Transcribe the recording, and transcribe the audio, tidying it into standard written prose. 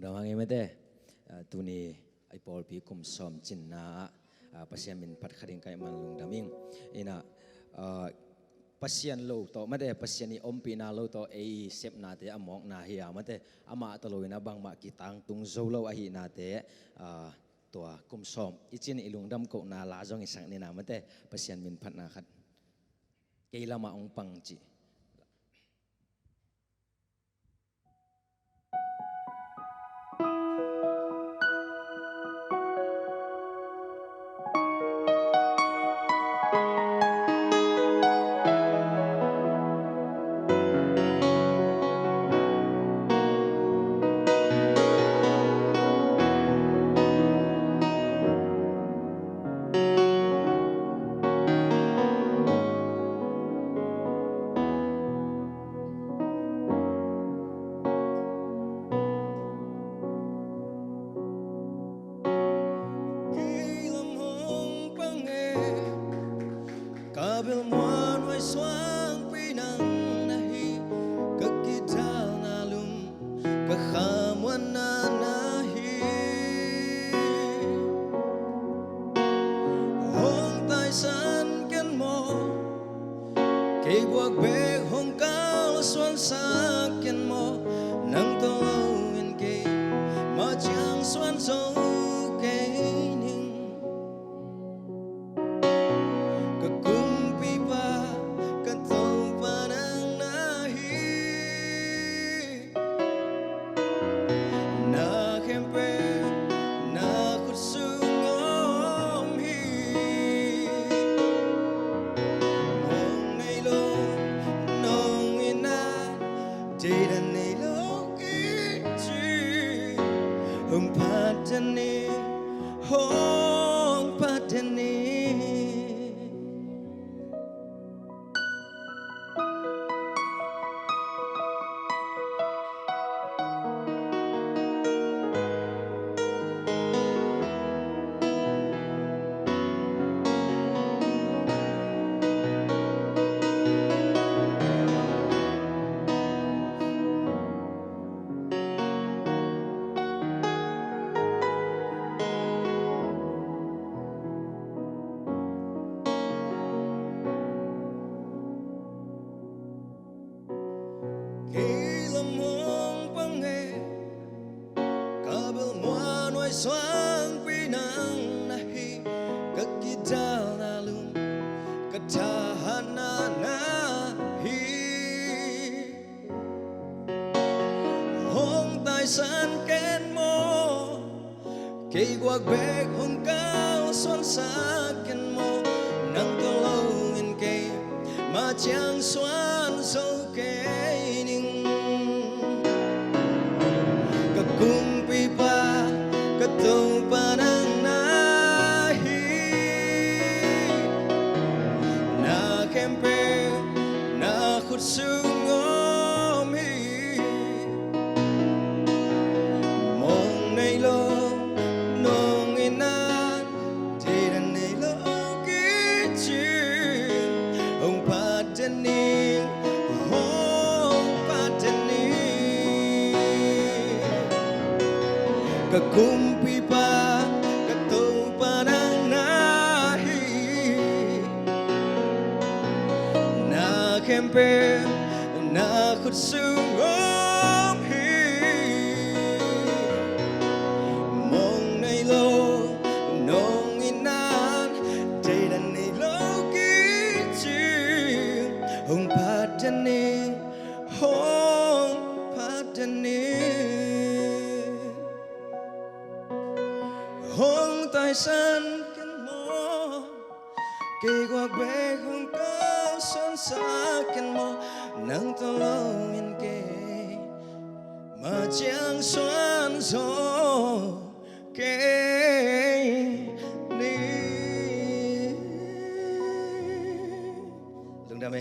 Lungdam hangi mete tuni ai pol pi kum som chin na pasian min pat kharing kai man lungdaming ina pasian lo to mate pasian ni ompi na lo to ei sep na te amok na hi mate ama taloina bang ma kitang tung zo lo a hi na te tua kum som ichin ilungdam ko na la jong isang ni na mate pasian min phat na khat keilama ong pang chi Kabil muan wai swang pinang nahi kekidal nalum kehamuan nahi hong tai san ken mo kei buak be hong kal swan sa ken mo nang tolowin kei ma chang swan zo hong padani hong padani swang pinang nahi kekidal nalum ketahanan nahi hong tai san ken mo kei guak bek hong kau swan sa ken mo nang tolowin kei ma chang swan zo kei ning kakung pipa Katong panang nahi na kempe na kutsungom hi mong nay lo nong inan tiran nay lo kichi hong padaning hong padaning kakumpi pa katong panang nahi na kempe na kutsungom hi mong nay lo nong inan tiran nay lo kichi hong padaning hong padaning hong tai san ken mo kei guak be hong kau san sa ken mo nang tolowin kei ma chang swan zo kei ni lungdam